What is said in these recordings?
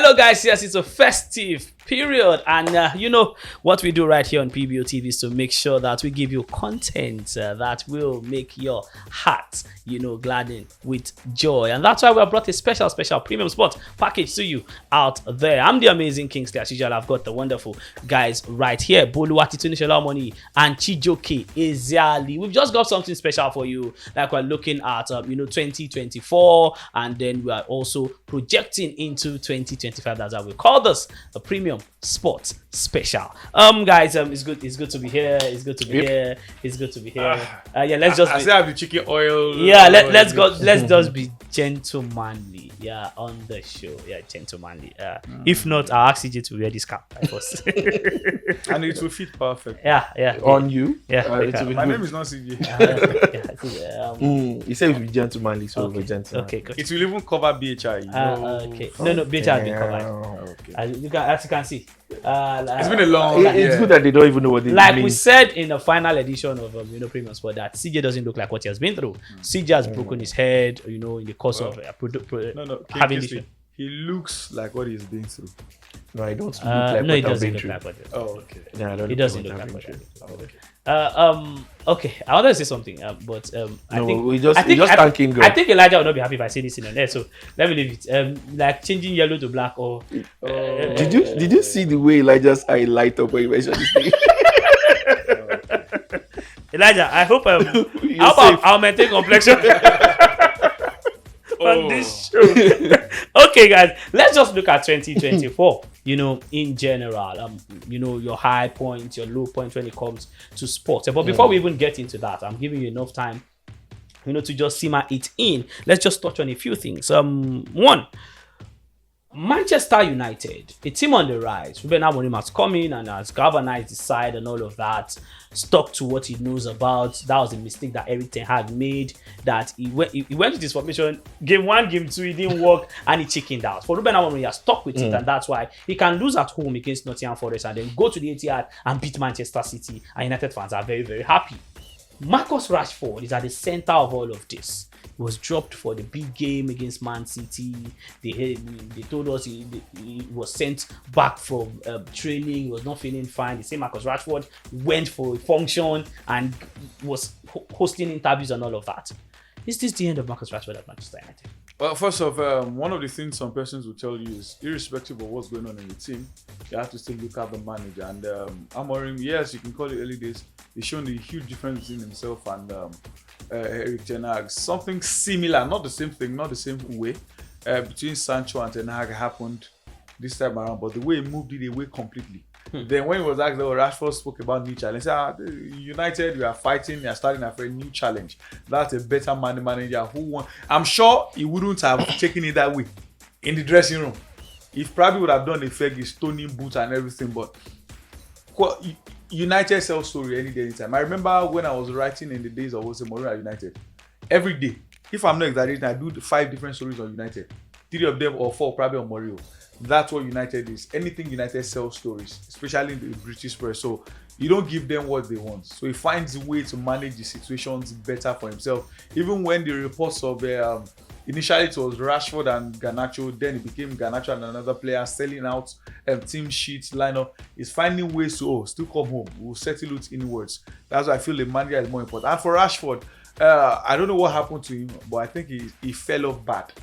Hello guys, yes, it's a festive period, and you know what we do right here on PBO TV is to make sure that we give you content that will make your heart, gladden with joy, and that's why we have brought a special premium sport package to you out there. I'm the amazing Kingsley. As usual, I've got the wonderful guys right here, Boluwati Tunisholamoni and Chijoke Eziali. We've just got something special for you, like we're looking at 2024, and then we are also projecting into 2025. That's how we call this the Premium Sport Special. Guys, it's good to be here. It's good to be here. It's good to be here. Yeah, let's just. I still have the chicken oil. Yeah, let's go. Let's just be gentlemanly. Yeah, on the show. Yeah, gentlemanly. If not, I'll ask CJ to wear this cap. And it will fit perfect. Yeah. On you? Yeah. My name is not CJ. He said it will be gentlemanly, so we'll be gentleman. Okay, good. It will even cover BHI. Okay. No, BHI has been covered. Okay. As you can see. It's been a long. It's good that they don't even know what they like mean. we said in the final edition of Premium Sport, that CJ doesn't look like what he has been through. CJ has broken his head, in the course of having this. He looks like what he's been through. No, I don't look like no, he what I've doesn't been look through. like what he Oh, okay. Yeah, I don't He doesn't look like what what I've been through. Okay, I wanted to say something, but I think we just thanking God. I think Elijah will not be happy if I say this in on there, so let me leave it. Like changing yellow to black, or Did you see the way Elijah's eye light up when you mentioned this thing? Elijah, I hope I'll maintain complexion on this show. Okay, guys, let's just look at 2024. In general, your high points, your low points when it comes to sports. But before we even get into that, I'm giving you enough time, to just simmer it in. Let's just touch on a few things. One, Manchester United, a team on the rise. Ruben Amorim has come in and has galvanized the side and all of that. Stuck to what he knows about. That was a mistake that Eric Ten Hag made. That he went to this formation, game 1, game 2, it didn't work, and he chickened out. For Ruben Amorim, he has stuck with it, and that's why he can lose at home against Nottingham Forest and then go to the Etihad and beat Manchester City. And United fans are very, very happy. Marcus Rashford is at the center of all of this. He was dropped for the big game against Man City. They told us he was sent back from training. He was not feeling fine. The same Marcus Rashford went for a function and was hosting interviews and all of that. Is this the end of Marcus Rashford at Manchester United? Well, first off, one of the things some persons will tell you is, irrespective of what's going on in the team, you have to still look at the manager. And Amorim, yes, you can call it early days. He's shown a huge difference between himself and Eric Ten Hag. Something similar, not the same thing, not the same way, between Sancho and Ten Hag happened this time around, but the way he moved it away completely. Then when he was asked, Rashford spoke about new challenge. He said, United, we are fighting, we are starting a new challenge. That's a better manager who won. I'm sure he wouldn't have taken it that way in the dressing room. He probably would have done a Fergie, stoning boots and everything, but United sell story any day, anytime. I remember when I was writing in the days of Mourinho at United. Every day, if I'm not exaggerating, I do 5 different stories on United. 3 of them or 4 probably on Mourinho. That's what United is. Anything United sells stories, especially in the British press. So you don't give them what they want. So he finds a way to manage the situations better for himself. Even when the reports of initially it was Rashford and Garnacho, then it became Garnacho and another player selling out team sheets lineup. He's finding ways to still come home. We'll settle it inwards. That's why I feel the manager is more important. And for Rashford, I don't know what happened to him, but I think he fell off bad.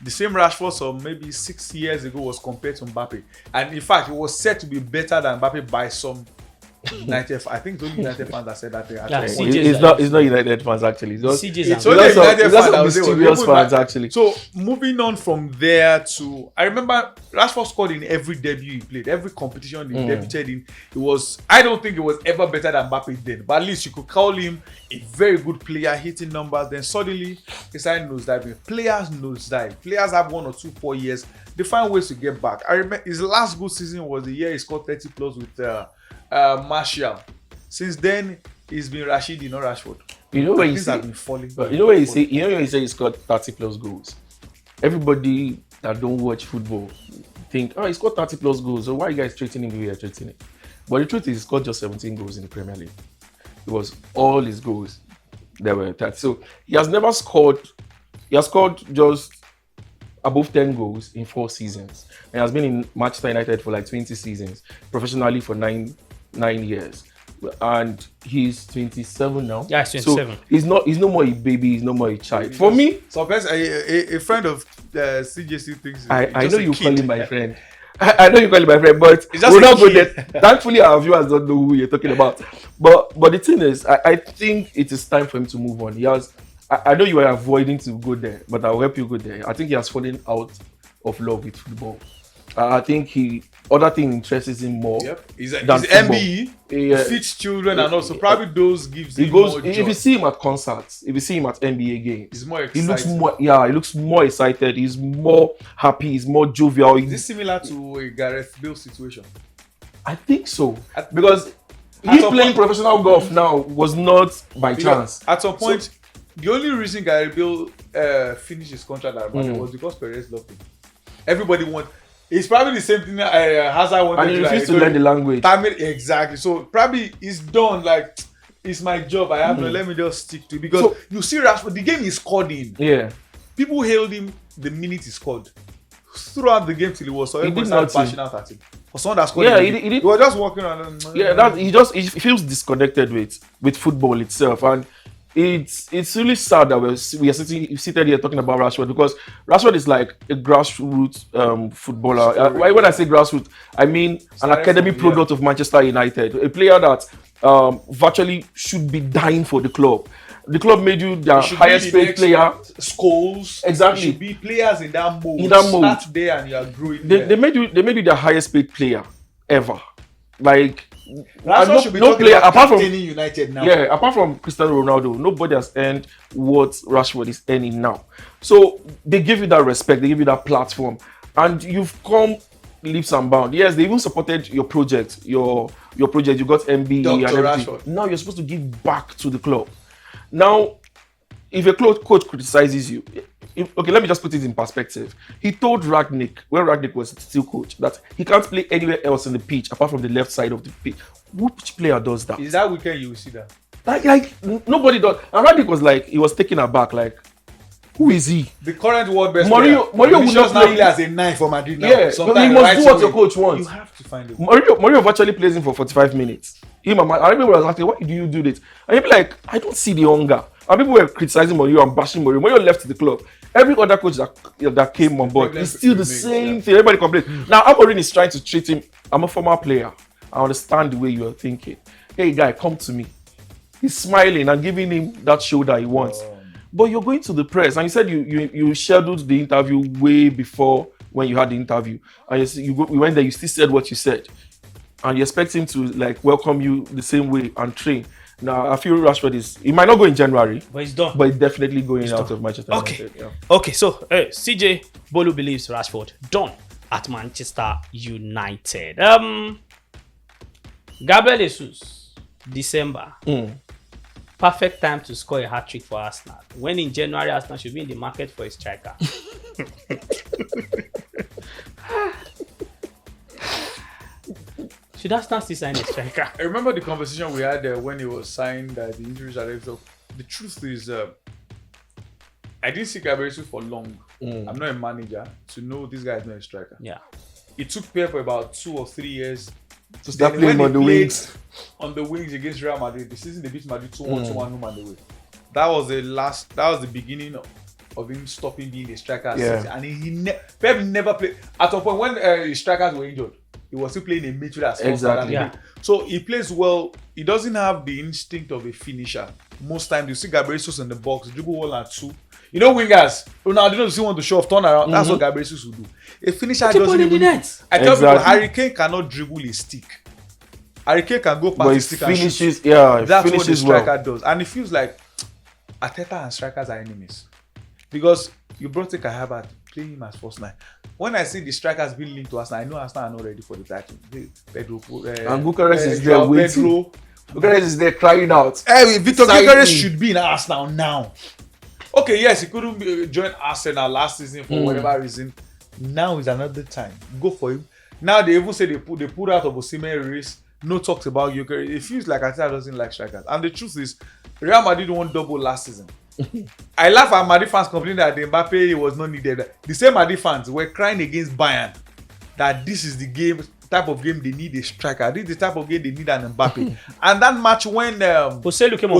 The same Rashford some maybe 6 years ago was compared to Mbappe, and in fact, it was said to be better than Mbappe by some United. I think it's only United fans that said that thing. Actually, it's not United fans actually. It's only United fans that mysterious fans actually. So moving on from there to, I remember Rashford scored in every debut he played, every competition he debuted in. It was, I don't think it was ever better than Mbappe then, but at least you could call him a very good player, hitting numbers. Then suddenly he started nosediving. Players nosedive. Players have 1 or 2 poor years. They find ways to get back. I remember his last good season was the year he scored 30 plus with Martial. Since then, he's been Rashidi, not Rashford. You know when you things say, have been falling. you know when you say he scored 30 plus goals. Everybody that don't watch football think, he scored 30 plus goals. So why are you guys treating him the way you're treating him? But the truth is, he scored just 17 goals in the Premier League. It was all his goals that were that. So he has never scored. He has scored just above 10 goals in 4 seasons. And has been in Manchester United for like 20 seasons, professionally for nine years. And he's 27 now. Yeah, he's 27. So he's no more a baby, he's no more a child. For me, so a friend of CJC thinks I know you call him him my friend. I know you call him my friend, but It's just we'll a not go kid. there. Thankfully, our viewers don't know who you're talking about. But the thing is, I think it is time for him to move on. He has. I know you are avoiding to go there, but I'll help you go there. I think he has fallen out of love with football. I think other thing interests him more. Yep. He's than MBE, Yeah. feeds children, and also probably those gives He him goes. more If joy. you see him at concerts, if you see him at NBA games, He's more he looks excited. more. Yeah, he looks more excited. He's more happy. He's more jovial. Is this similar to a Gareth Bale situation? I think so At- because at he some playing point- professional golf now was not by chance. At some point, the only reason Gareth Bale finished his contract at Bayern was because Perez loved him. Everybody want. It's probably the same thing Hazard wanted And he to refused to like, learn the language. Exactly. So probably it's done. Like it's my job. I have no. Let me just stick to it because So- you see Rashford. The game he scored in. Yeah, People hailed him the minute he scored. Throughout the game till he was so everybody did started nothing. bashing out at him. For someone that scored, Yeah, in the he game. did- he did- was just walking around. yeah. That he feels disconnected with football itself, and it's really sad that we are seated here talking about Rashford because Rashford is like a grassroots footballer. When I say grassroots, I mean an Started academy from, yeah. product of Manchester United, a player that virtually should be dying for the club. The club made you their Should be highest the paid next player. Schools. Exactly. Should be players in that mode. In that mode. Start there and you are growing. They made you the highest paid player ever. Like Rashford no- should be no talking player about apart from captaining United now. yeah, apart from Cristiano Ronaldo, nobody has earned what Rashford is earning now. So they give you that respect, they give you that platform, and you've come leaps and bounds. Yes, they even supported your project, your project. You got MBE Dr. and everything. Rashford. Now you're supposed to give back to the club. Now, if a coach criticizes you, okay, let me just put it in perspective. He told Ragnick, when Ragnick was still coach, that he can't play anywhere else in the pitch apart from the left side of the pitch. Which player does that? Is that weekend you will see that? Nobody does. And Ragnick was like, he was taken aback, like, who is he? The current world best Mourinho player. would not now play- play as a 9 for Madrid now. Yeah, because Sometimes he the must right do what way. your coach wants. You have to find a way. Mourinho virtually plays him for 45 minutes. I remember I was asking, why do you do this? And he'd be like, I don't see the hunger. And people were criticizing Mourinho and bashing Mourinho. Mourinho left the club. Every other coach that came on board, it's still the same thing. Everybody complains. Now, Amorim is trying to treat him. I'm a former player. I understand the way you are thinking. Hey, guy, come to me. He's smiling and giving him that shoulder he wants. But you're going to the press, and you said you scheduled the interview way before when you had the interview, and you went there. You still said what you said, and you expect him to like welcome you the same way and train. Now I feel Rashford he might not go in January, But it's done. but he's definitely going out of Manchester Okay. United. Yeah. Okay, so CJ Bolu believes Rashford done at Manchester United. Gabriel Jesus, December. Perfect time to score a hat-trick for Arsenal. When in January, Arsenal should be in the market for a striker. Should Arsenal still sign a striker? I remember the conversation we had when he was signed that the injuries are left up. The truth is, I didn't see Gabriel Jesus for long. I'm not a manager to know this guy is not a striker. Yeah. It took Pep for about 2 or 3 years To start Then playing when on the he played wings. on the wings against Real Madrid. The season they beat Madrid 2-1, 2-1 home and away. That was the beginning of him stopping being a striker. Yeah. And Pep never played. At a point when his strikers were injured, he was still playing a midfielder as Exactly. Yeah. So he plays well. He doesn't have the instinct of a finisher. Most times you see Gabriel Jesus in the box, dribble 1 and 2. You know wingers, Ronaldo still want to show off, turn around. That's what Gabriel Jesus will do. A finisher Put it doesn't in the even. net. I tell people, Exactly. Harry Kane cannot dribble a stick. Harry Kane can go But past he the stick and shoot. finishes, yeah, he That's what the finishes striker well. does. And it feels like Arteta and strikers are enemies. Because you brought Kai Havertz, play him as first line. When I see the strikers being linked to Arsenal, I know Arsenal are not ready for the title. Pedro, And Bucharest is there Joao waiting. Pedro. Bucharest is there crying out. Victor Sign Gyökeres me. should be in Arsenal now. Okay, yes, he couldn't join Arsenal last season for whatever reason. Now is another time. Go for him. Now they even say they put out of Osimhen race. No talks about Gyökeres. It feels like Arteta doesn't like strikers. And the truth is, Real Madrid won double last season. I laugh at Madrid fans complaining that the Mbappe was not needed. The same Madrid fans were crying against Bayern that this is the type of game they need a striker. This is the type of game they need an Mbappe. And that match when Joselu came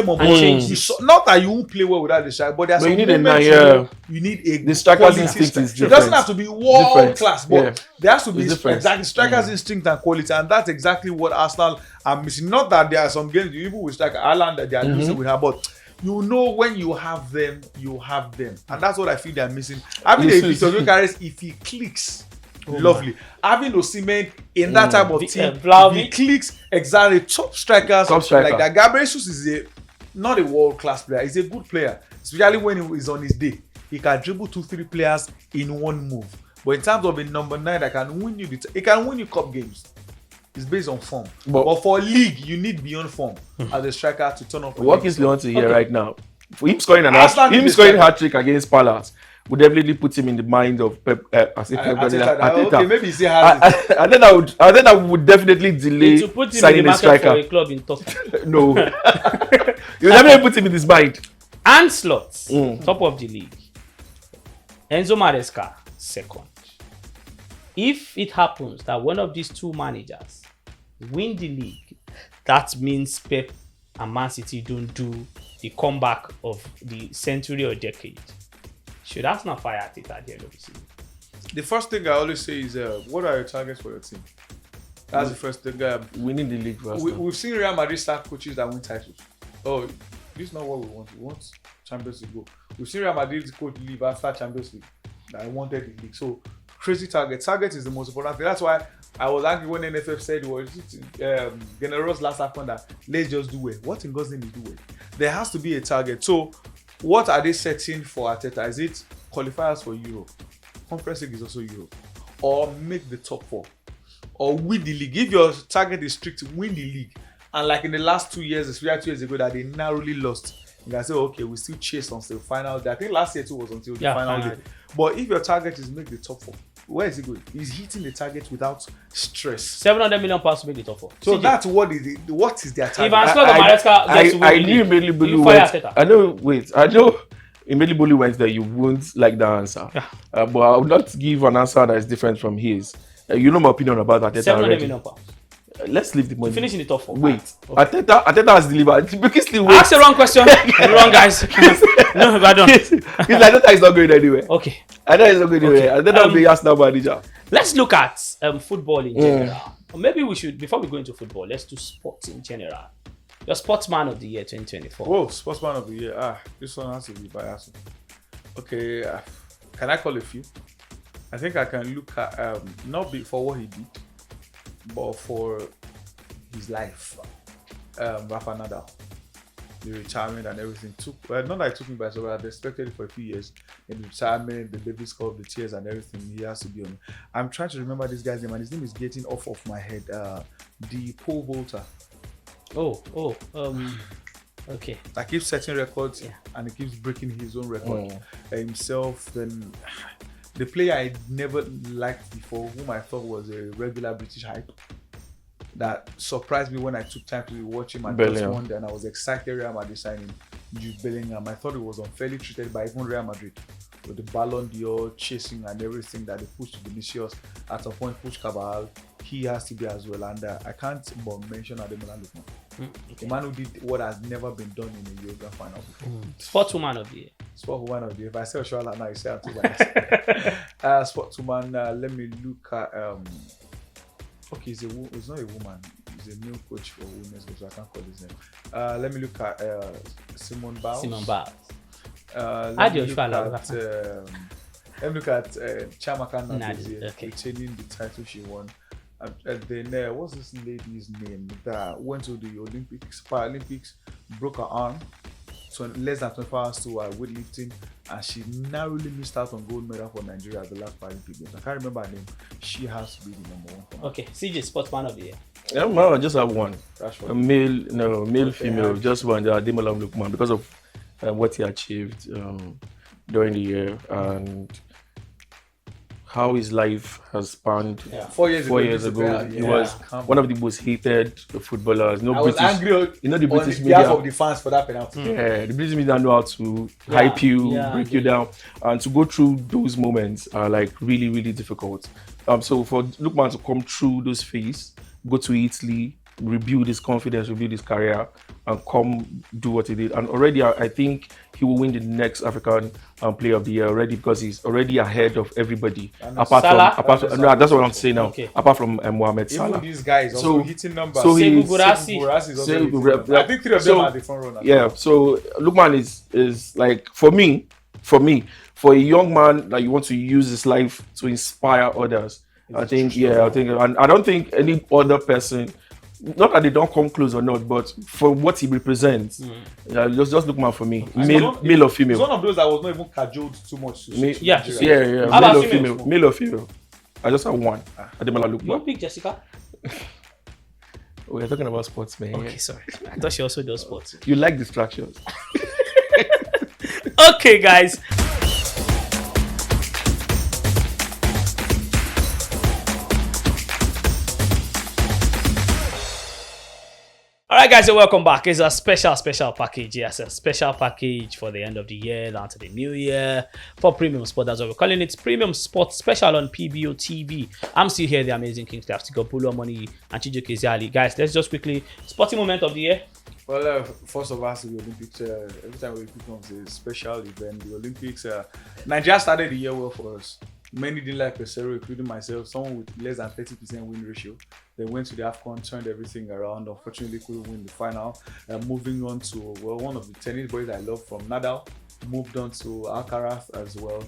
on board you not that you won't play well without the striker, but there's some you need moments you need a the striker's quality instinct is It different. doesn't have to be world class, but Yeah. there has to be different. exactly striker's instinct and quality, and that's exactly what Arsenal are missing. Not that there are some games even with striker Ireland that they are losing with her, but you know when you have them, and that's what I feel they are missing. Having a Victor Gyökeres, if he clicks. Lovely. Having Osimhen in that type of team, he clicks exactly top strikers like that. Gabriel Jesus is not a world class player. He's a good player, especially when he is on his day. He can dribble 2-3 players in one move. But in terms of a number 9 that can win you, he can win you cup games. It's based on form. But for league, you need beyond form as a striker to turn off. What is Leon to hear right now? For him scoring hat trick against Palace would definitely put him in the mind of Pep. Okay, maybe he has it. And then I would definitely delay to put him signing in the a market striker. for a club in Turkey. No, you would definitely put him in his mind. Ancelotti, top of the league. Enzo Maresca, second. If it happens that one of these two managers win the league, that means Pep and Man City don't do the comeback of the century or decade. Should Arsenal fire it at the end of the season? The first thing I always say is, what are your targets for your team? That's the first thing. Winning the league first. We've seen Real Madrid start coaches that win titles. Oh, this is not what we want. We want Champions League go. We've seen Real Madrid coach leave after Champions League. I wanted the league. So crazy target. Target is the most important thing. That's why I was angry when NFF said General's last AFCON that let's just do it. What in God's name is do it? There has to be a target. So what are they setting for Arteta? Is it qualifiers for Europe? Conference League is also Europe. Or make the top 4? Or win the league? If your target is strict, win the league. And like in the last 2 years, especially 2 years ago, that they narrowly lost. You can say, okay, we still chase until the final day. I think last year too was until the final day. But if your target is make the top 4, where is he going? He's hitting the target without stress. 700 million pounds to make the top 4. So that's what is it? What is their target? If Ancelotti or Maresca gets to win the league, I know Immediately went there, you won't like the answer. But I would not give an answer that is different from his. You know my opinion about Arteta 700 million pounds. Let's leave the money. Finish in the top 4. Wait. Okay. Arteta has delivered. Ask the wrong question. Wrong, guys. No, I don't. Arteta is not going anywhere. Okay. Arteta is not going anywhere. Arteta will be Arsenal manager. Let's look at football in general. Or maybe we should, before we go into football, let's do sports in general. Your sportsman of the year 2024. Whoa, sportsman of the year. This one has to be biased. Okay, can I call a few? I think I can look at not for what he did, but for his life. Rafa Nadal, the retirement and everything not that it took me by surprise. I expected it for a few years. In the retirement, the Davis Cup, the tears and everything, he has to be on. I'm trying to remember this guy's name, and his name is getting off of my head. The Pole Vaulter. Okay. I keep setting records, and he keeps breaking his own record himself. Then the player I never liked before, whom I thought was a regular British hype, that surprised me when I took time to watch him at just one day, and I was excited Real Madrid signing Jude Bellingham. I thought he was unfairly treated by even Real Madrid with the Ballon d'Or chasing and everything that they pushed Vinicius. At some point, pushed Cabal. He has to be as well, and I can't but mention Ademola Lookman. The man who did what has never been done in a European final before. Sportswoman of the year. Sportswoman of the year. If I say Oshoala now, you say I'm too biased. Sportswoman, let me look at okay, it's not a woman. He's a new coach for women's group, so I can't call his name. Let me look at Simone Biles. Let me look at Chiamaka Nnadozie retaining the title she won. And then what's this lady's name that went to the Paralympics, broke her arm, so less than 24 hours to weightlifting, and she narrowly missed out on gold medal for Nigeria at the last Paralympic Games. I can't remember her name. She has to be the number one. Okay, CJ, sportsman of the year. Yeah, well, I just have one. Male, female, just one. Ademola Lookman, because of what he achieved during the year, and how his life has spanned. Yeah. 4 years ago, He was one of the most hated footballers. No I was British, angry you know, the on British behalf media. of the fans for that penalty. Yeah, the British media know how to hype you, break you down, and to go through those moments are like really, really difficult. So for Lookman to come through those phases, go to Italy, rebuild his confidence, rebuild his career, and come do what he did. And already, I think he will win the next African Player of the Year already because he's already ahead of everybody. Apart from, no, that's what I'm saying now. Okay. Apart from Mohamed Salah. Even these guys also hitting numbers. So Sekou Gurasi. I think 3 of them are the front runners. Yeah. So Lookman is like for me, for a young man that you want to use his life to inspire others. I think, and I don't think any other person. Not that they don't come close or not, but for what he represents, just Lookman for me. Male or female? It's one of those that was not even cajoled too much. Male or female? I just have one. Ademola Lookman. You want to pick Jessica? We're talking about sports, man. Okay, sorry. I thought she also does sports. You like distractions. Okay, guys. All right, guys, so welcome back. It's a special package. Yes, a special package for the end of the year, down to the new year for Premium Sport. That's what we're calling it. Premium Sport special on PBO TV. I'm still here, the amazing Kings. They have Stigo Pulo Money and Chijoke Ziali. Guys, let's just quickly sporting moment of the year. Well, first of all, the Olympics. Every time we pick up a special event, the Olympics. Nigeria started the year well for us. Many didn't like Pesero, including myself. Someone with less than 30% win ratio. They went to the AFCON, turned everything around. Unfortunately, couldn't win the final. Moving on to one of the tennis boys I love from Nadal. Moved on to Alcaraz as well.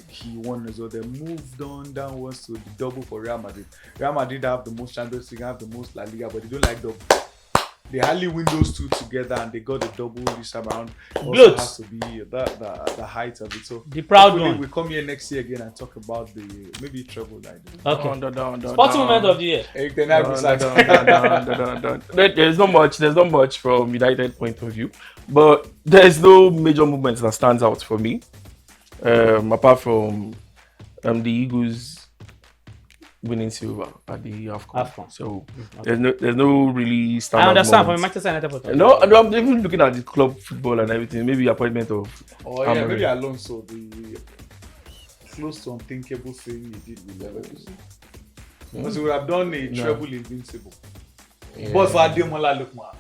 He won as well. They moved on downwards to the double for Real Madrid. Real Madrid have the most Champions League, have the most La Liga, but they don't like double. They hardly win those two together, and they got the double this time around. Also has to be the height of it. So the proud one. We come here next year again and talk about the maybe treble like that. Okay. Sporting moment of the year. There's not much from United point of view, but there's no major movement that stands out for me, apart from the Eagles winning silver at the AFCON. So there's no really standout. I understand moments. from Manchester United. No, I'm even looking at the club football and everything. Maybe appointment of. Maybe Alonso, the close to unthinkable thing he did with Leverkusen. Because he would have done a treble invincible. Yeah. But for Ademola Lookman.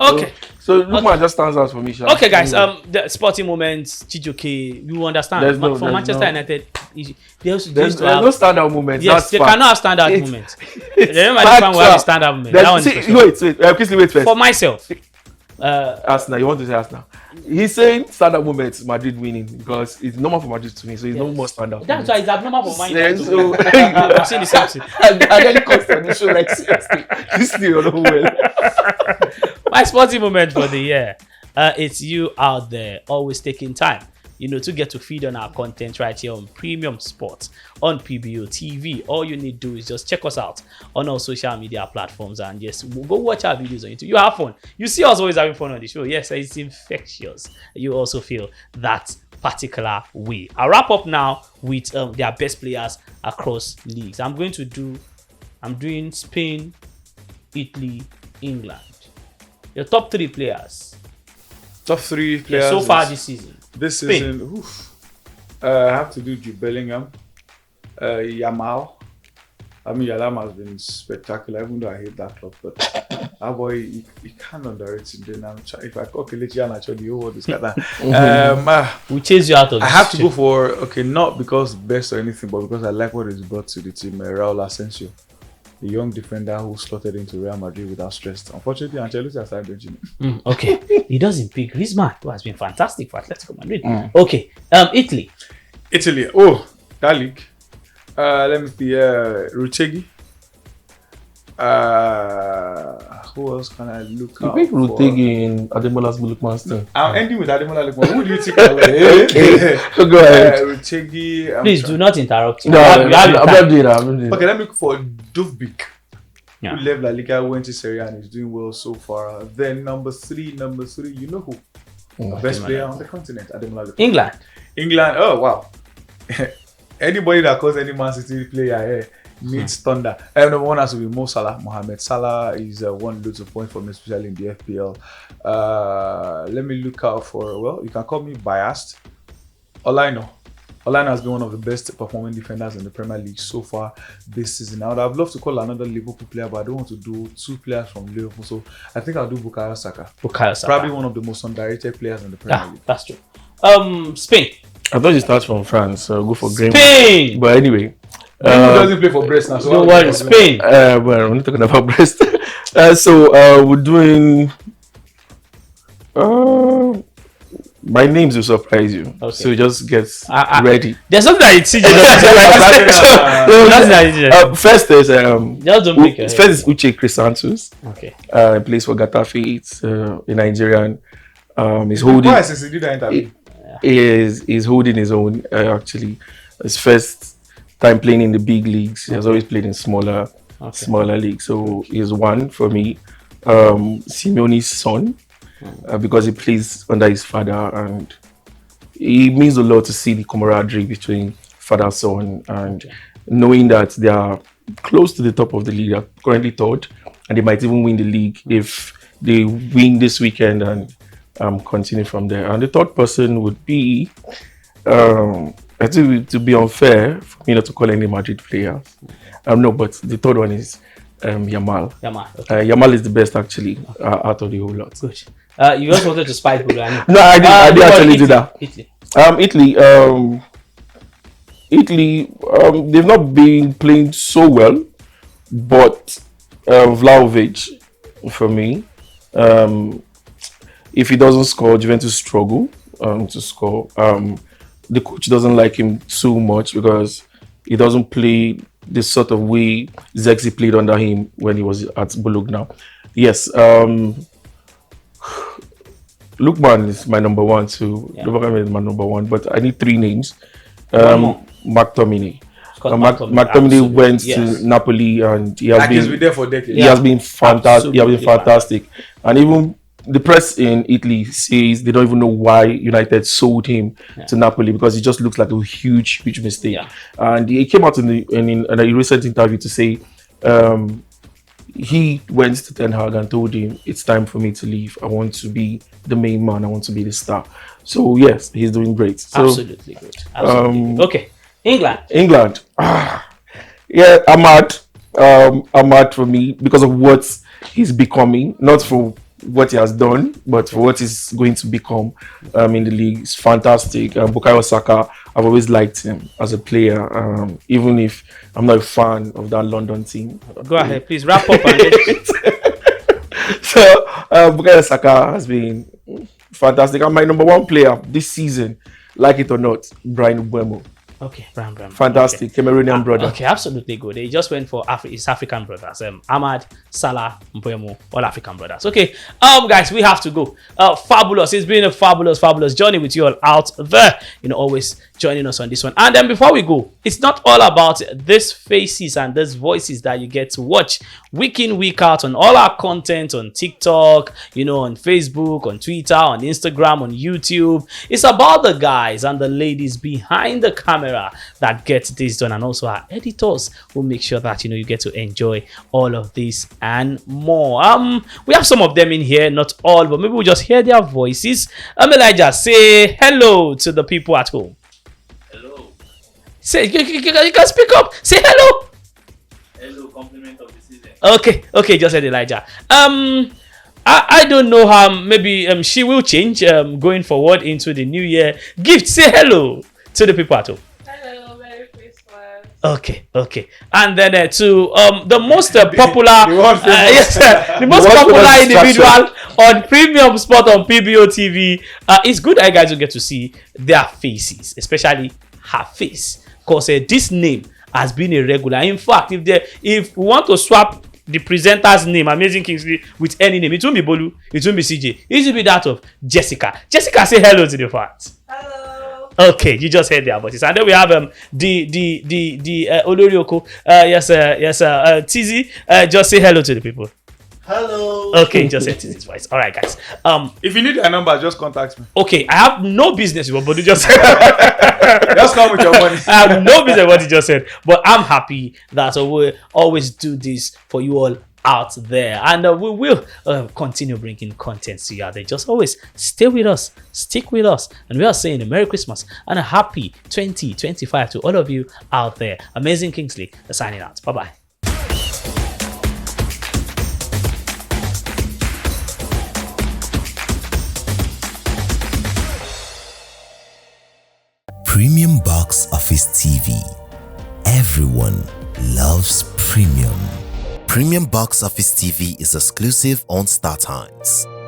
Okay. So Lookman just stands out for me. Okay, guys. The sporting moments, Chijoke, you understand. For Manchester United, there's no standout moments. Yes, they cannot have standout moments. They don't have a standout moment. Wait first. For myself. Arsenal, you want to say Arsenal? He's saying standout moments, Madrid winning, because it's normal for Madrid to win, so it's no more standout. That's why it's abnormal for Man United. So I'm saying the same thing. And then it comes to the show like seriously, this thing you know well. My sporting moment for the year, it's you out there always taking time, to get to feed on our content right here on Premium Sport on PBO TV. All you need to do is just check us out on our social media platforms and just go watch our videos on YouTube. You have fun. You see us always having fun on the show. Yes, it's infectious. You also feel that particular way. I'll wrap up now with their best players across leagues. I'm doing Spain, Italy, England. Your top 3 players. Top 3 players so far this season. This Spain. season, I have to do Jude Bellingham, Yamal. I mean, Yamal has been spectacular, even though I hate that club. But that boy, he can't underrate him. Then if I calculate Jan, actually, the whole world is like that. We chase you out of. I have to go for not because best or anything, but because I like what he's brought to the team. Raul Asensio, the young defender who slotted into Real Madrid without stress. Unfortunately, Ancelotti has started benching. Okay, he doesn't pick Griezmann, who has been fantastic for Atletico Madrid. Okay, Italy. Oh, that league. Let me see. Ruchegi. Who else can I look at? You pick Ruchegi in Ademola's Lookman's team. I'm ending with Ademola Lookman. Who do you think I will? Okay, go ahead. Ruchegi. Please do not interrupt. No, I'm not doing that. Okay, let me look for Duvbik. Who left La Liga, went to Serie A and is doing well so far. Then number three, you know who? Best player on the continent, Ademola Lookman. England. Oh wow. Anybody that calls any Man City player here needs thunder. Number one has to be Mo Salah. Mohamed Salah is won loads of points for me, especially in the FPL. Let me look out for, well, you can call me biased. Olaino has been one of the best performing defenders in the Premier League so far this season. I would have loved to call another Liverpool player, but I don't want to do two players from Liverpool. So I think I'll do Bukayo Saka. Probably one of the most underrated players in the Premier League. That's true. Spain. I thought you start from France, so I'll go for Graham. Spain. But anyway, He doesn't play for Brest now. So Don't worry, Spain. well, we're not talking about Brest. So we're doing. My names will surprise you, Okay. so just get ready. There's something that it's CJ. First is Just don't pick your first head. is Uche Crisantus. Okay. He plays for Getafe. It's a Nigerian. He's holding. Why since he did that interview? He's holding his own. Actually, his first time playing in the big leagues. He has always played in smaller leagues. So he's one for me. Simeone's son, because he plays under his father, and it means a lot to see the camaraderie between father son, and knowing that they are close to the top of the league. They're currently third, and they might even win the league if they win this weekend and continue from there. And the third person would be, I think it would be unfair for me not to call any Madrid player. No, but the third one is Yamal. Okay. Yamal is the best actually out of the whole lot. Good. You also wanted to spite Bulani. No, I did actually do that. Italy, they've not been playing so well, but Vlahovic, for me, if he doesn't score, Juventus struggle to score. The coach doesn't like him too much because he doesn't play the sort of way Zexi played under him when he was at Bologna. Yes, Lookman is my number one too. Yeah. Lookman is my number one, but I need three names. More. McTominay. Scott McTominay went Absolutely. to Napoli, and he has Like he's been been there for decades. he has been fantastic. He has been Absolutely fantastic, and even the press in Italy says they don't even know why United sold him to Napoli, because it just looks like a huge mistake. Yeah. And he came out in a recent interview to say he went to Ten Hag and told him, "It's time for me to leave. I want to be the main man. I want to be the star." So yes, he's doing great. So, Absolutely good. Absolutely good. Okay. England. Yeah, Ahmad for me, because of what he's becoming, not for what he has done, but for what he's going to become in the league. It's fantastic. Bukayo Saka, I've always liked him as a player, even if I'm not a fan of that London team. Go ahead, please wrap up. So Bukayo Saka has been fantastic. And my number one player this season, like it or not, Brian Mbeumo. Okay, Bram. Fantastic, Okay. Cameroonian brother. Okay, absolutely good. They just went for his African brothers. Ahmad, Salah, Mbeumo, all African brothers. Okay, guys, we have to go. Fabulous. It's been a fabulous journey with you all out there. Always joining us on this one. And then before we go, it's not all about these faces and these voices that you get to watch week in, week out on all our content on TikTok, on Facebook, on Twitter, on Instagram, on YouTube. It's about the guys and the ladies behind the camera that get this done, and also our editors will make sure that you get to enjoy all of this and more. We have some of them in here, not all, but maybe we'll just hear their voices. Elijah, say hello to the people at home. Hello. Say you can speak up. Say hello. Hello, compliment of the season. Okay, just said Elijah. I don't know how. Maybe she will change going forward into the new year. Gift, say hello to the people at home. Hello, Merry Christmas. Okay. And then to the most popular, the most popular individual on Premium Sport on PBO TV. It's good that you guys will get to see their faces, especially her face, because this name has been a regular. In fact, if we want to swap the presenter's name, Amazing Kingsley, with any name, it won't be Bolu, it won't be CJ, it will be that of Jessica. Jessica, say hello to the fans. Hello. Okay, you just heard their voices, and then we have the Olorioko. Yes, Tizzy. Just say hello to the people. Hello. Okay, just said his voice. All right, guys. If you need their number, just contact me. Okay, I have no business with what you just said. Just come with your money. I have no business with what you just said, but I'm happy that we always do this for you all out there, and we will continue bringing content to you out there. Just always stay with us, stick with us, and we are saying a Merry Christmas and a happy 2025 to all of you out there. Amazing Kingsley signing out. Bye bye. Premium Box Office TV. Everyone loves premium. Premium Box Office TV is exclusive on StarTimes.